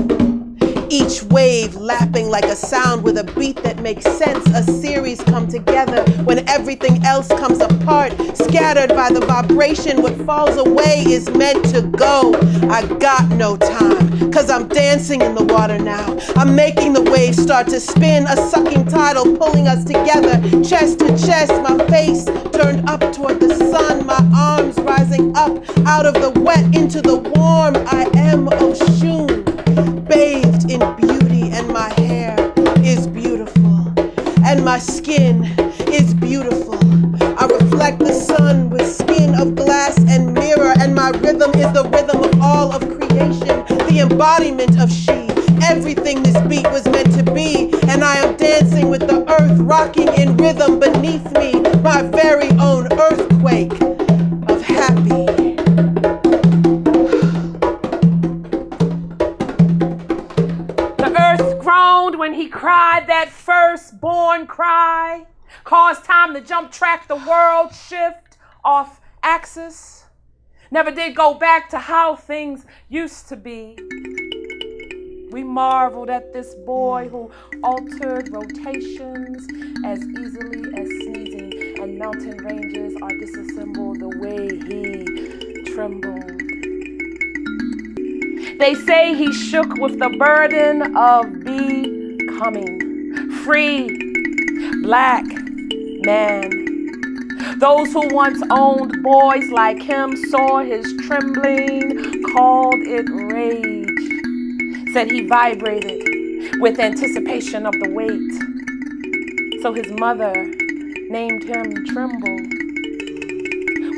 Each wave lapping like a sound with a beat that makes sense. A series come together when everything else comes apart. Scattered by the vibration, what falls away is meant to go. I got no time, cause I'm dancing in the water now. I'm making the waves start to spin, a sucking tidal pulling us together. Chest to chest, my face turned up toward the sun. My arms rising up out of the wet into the warm. I am Oshun, bathed in beauty, and my hair is beautiful, and my skin is beautiful. I reflect the sun with skin of glass and mirror, and my rhythm is the rhythm of all of creation, the embodiment of she. Everything this beat was meant to be, and I am dancing with the earth rocking in rhythm beneath me, my very own earthquake of happy. When he cried that firstborn cry, caused time to jump track, the world shift off axis. Never did go back to how things used to be. We marveled at this boy who altered rotations as easily as sneezing, and mountain ranges are disassembled the way he trembled. They say he shook with the burden of becoming free black man. Those who once owned boys like him saw his trembling, called it rage, said he vibrated with anticipation of the weight. So his mother named him Tremble.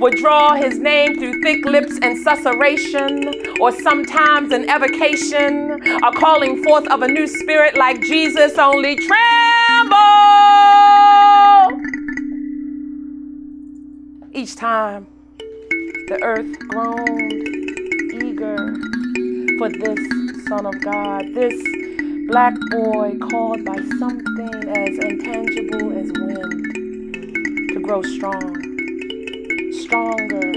Would draw his name through thick lips and susurration, or sometimes an evocation, a calling forth of a new spirit like Jesus, only tremble. Each time The earth groaned, eager for this Son of God, this black boy called by something as intangible as wind, to grow strong, stronger,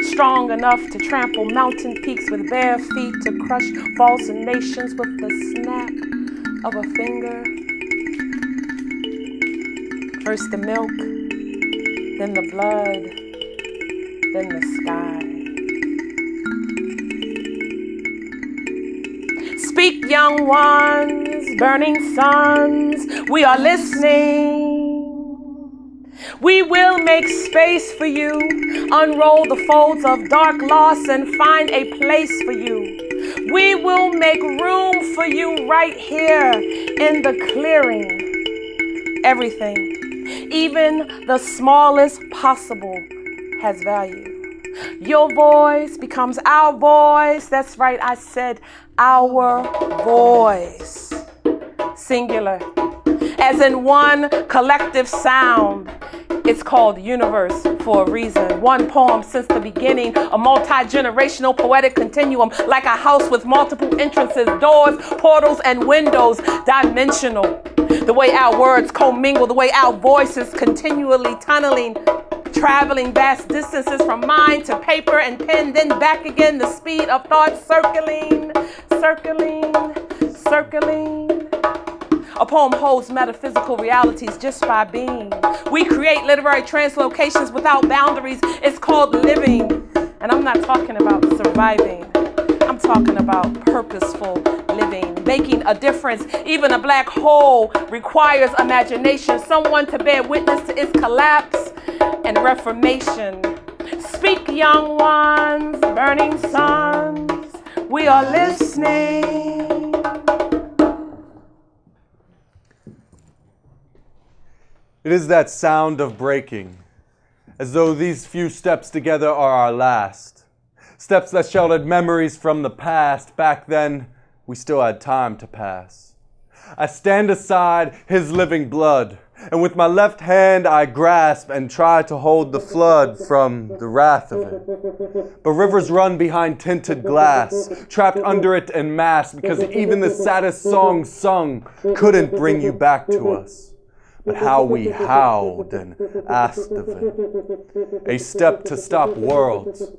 strong enough to trample mountain peaks with bare feet, to crush false nations with the snap of a finger. First the milk, then the blood, then the sky. Speak, young ones, burning suns, we are listening. We will make space for you, unroll the folds of dark loss and find a place for you. We will make room for you right here in the clearing. Everything, even the smallest possible, has value. Your voice becomes our voice. That's right, I said our voice. Singular, as in one collective sound. It's called universe for a reason. One poem since the beginning, a multi-generational poetic continuum, like a house with multiple entrances, doors, portals, and windows, dimensional. The way our words commingle, the way our voices continually tunneling, traveling vast distances from mind to paper and pen, then back again, the speed of thought circling, circling, circling. A poem holds metaphysical realities just by being. We create literary translocations without boundaries. It's called living. And I'm not talking about surviving. I'm talking about purposeful living, making a difference. Even a black hole requires imagination, someone to bear witness to its collapse and reformation. Speak, young ones, burning suns, we are listening. It is that sound of breaking, as though these few steps together are our last. Steps that sheltered memories from the past. Back then, we still had time to pass. I stand aside his living blood, and with my left hand I grasp and try to hold the flood from the wrath of it. But rivers run behind tinted glass, trapped under it en masse, because even the saddest song sung couldn't bring you back to us. But how we howled and asked of it. A step to stop worlds.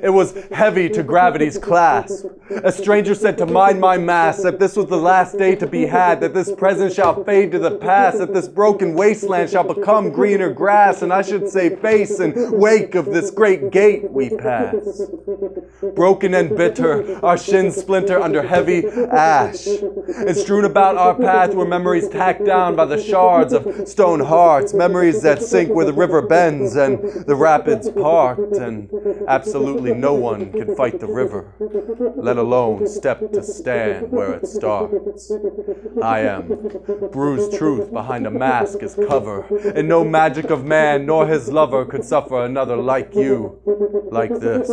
It was heavy to gravity's clasp. A stranger said to mind my mass that this was the last day to be had, that this present shall fade to the past, that this broken wasteland shall become greener grass, and I should say face and wake of this great gate we pass. Broken and bitter, our shins splinter under heavy ash, and strewn about our path were memories tacked down by the shards of stone hearts, memories that sink where the river bends and the rapids part, and absolutely no one can fight the river, let alone step to stand where it starts. I am. Bruised truth behind a mask is cover, and no magic of man nor his lover could suffer another like you, like this.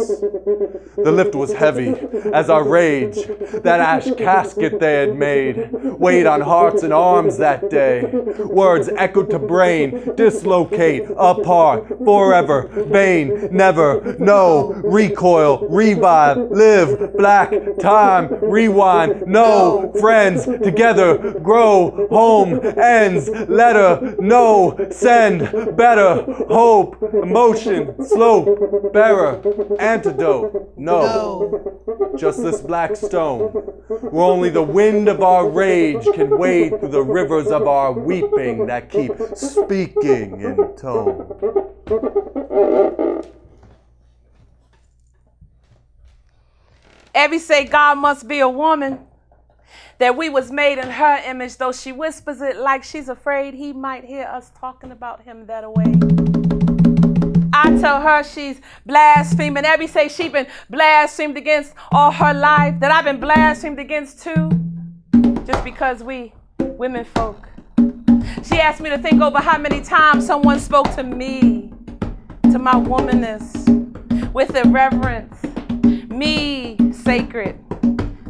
The lift was heavy as our rage, that ash casket they had made, weighed on hearts and arms that day. Words echoed to brain, dislocate, apart, forever, vain, never, no, recoil, revive, live, black, time, rewind, no, friends, together, grow, home, ends, letter, no, send, better, hope, emotion, slope, bearer, antidote, no. Just this black stone, where only the wind of our rage can wade through the rivers of our weeping that keep speaking in tone. Evie say God must be a woman, that we was made in her image, though she whispers it like she's afraid he might hear us talking about him that way. I tell her she's blaspheming. Evie say she been blasphemed against all her life, that I've been blasphemed against too, just because we women folk. She asked me to think over how many times someone spoke to me, to my womanness, with irreverence, me sacred,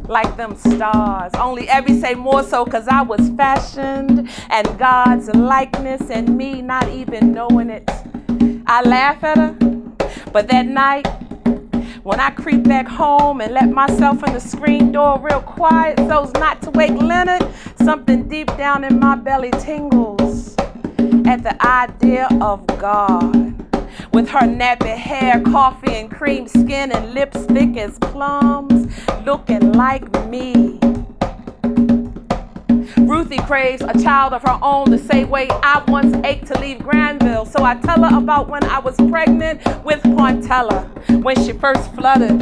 like them stars. Only Evie say more so cause I was fashioned and God's likeness, and me not even knowing it. I laugh at her, but that night When I creep back home and let myself in the screen door real quiet so as not to wake Leonard, something deep down in my belly tingles at the idea of God. With her nappy hair, coffee and cream skin, and lips thick as plums, looking like me. Ruthie craves a child of her own the same way I once ached to leave Granville. So I tell her about when I was pregnant with Pontella, when she first fluttered.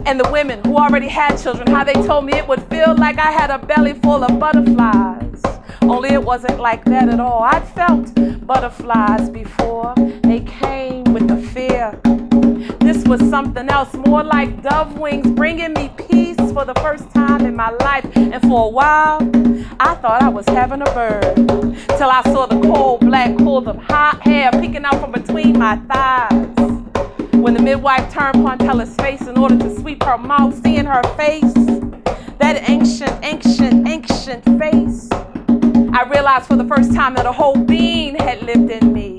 And the women who already had children, how they told me it would feel like I had a belly full of butterflies. Only it wasn't like that at all. I'd felt butterflies before. They came with the fear. This was something else, more like dove wings, bringing me peace for the first time in my life. And for a while, I thought I was having a bird, till I saw the cold black coils of hot hair peeking out from between my thighs. When the midwife turned Pontella's face in order to sweep her mouth, seeing her face, that ancient face, I realized for the first time that a whole being had lived in me.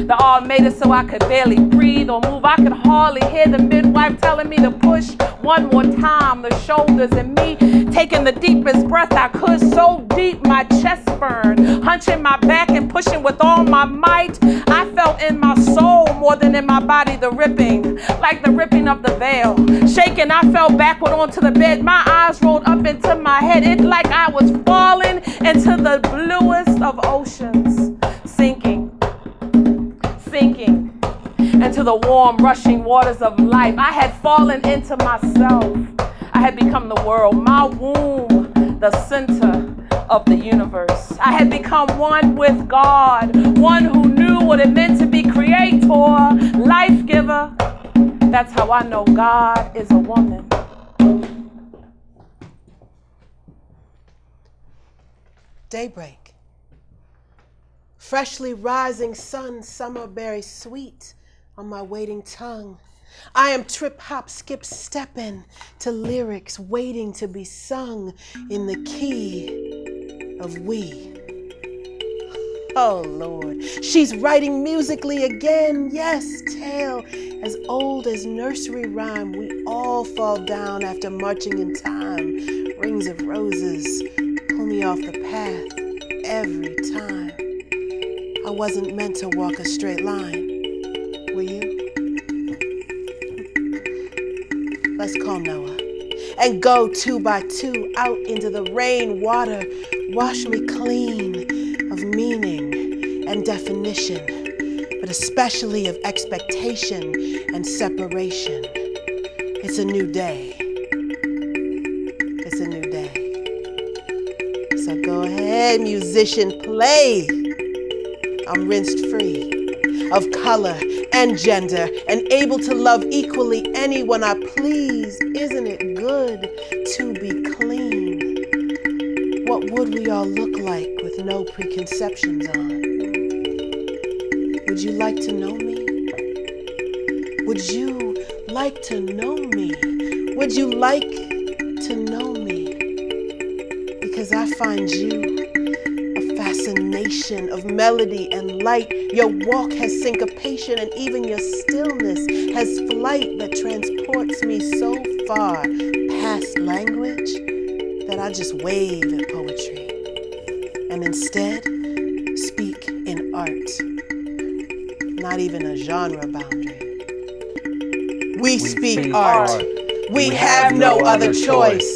The all made it so I could barely breathe or move. I could hardly hear the midwife telling me to push one more time. The shoulders and me taking the deepest breath I could, so deep my chest burned. Hunching my back and pushing with all my might. I felt in my soul more than in my body the ripping, like the ripping of the veil. Shaking, I fell backward onto the bed. My eyes rolled up into my head. It's like I was falling into the bluest of oceans, sinking into the warm, rushing waters of life. I had fallen into myself. I had become the world, my womb, the center of the universe. I had become one with God, one who knew what it meant to be creator, life giver. That's how I know God is a woman. Daybreak. Freshly rising sun, summer berry sweet on my waiting tongue. I am trip hop skip stepping to lyrics waiting to be sung in the key of we. Oh Lord, she's writing musically again. Yes, tale as old as nursery rhyme. We all fall down after marching in time. Rings of roses pull me off the path every time. I wasn't meant to walk a straight line. Were you? Let's call Noah and go 2 by 2 out into the rain. Water, wash me clean of meaning and definition, but especially of expectation and separation. It's a new day. It's a new day. So go ahead, musician, play. I'm rinsed free of color and gender and able to love equally anyone I please. Isn't it good to be clean? What would we all look like with no preconceptions on? Would you like to know me? Would you like to know me? Would you like to know me? Because I find you fascination of melody and light. Your walk has syncopation, and even your stillness has flight that transports me so far past language that I just wave at poetry and instead speak in art. Not even a genre boundary. We speak art. We have no other choice.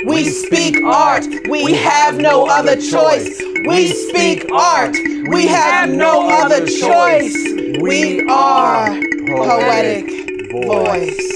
We speak art. We have no other choice. We speak art. We have no other choice. We are Poetic Voice.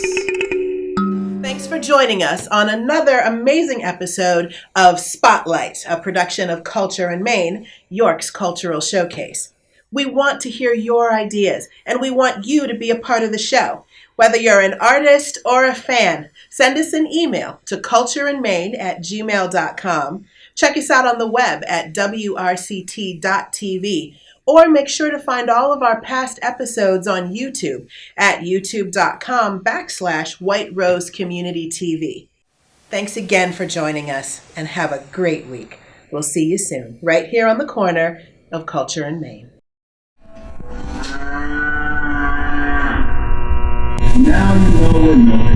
Thanks for joining us on another amazing episode of Spotlight, a production of Culture in Maine, York's cultural showcase. We want to hear your ideas, and we want you to be a part of the show. Whether you're an artist or a fan, send us an email to cultureinmaine@gmail.com. Check us out on the web at wrct.tv, or make sure to find all of our past episodes on YouTube at youtube.com/White Rose Community TV. Thanks again for joining us, and have a great week. We'll see you soon, right here on the corner of Culture in Maine. Now you know where no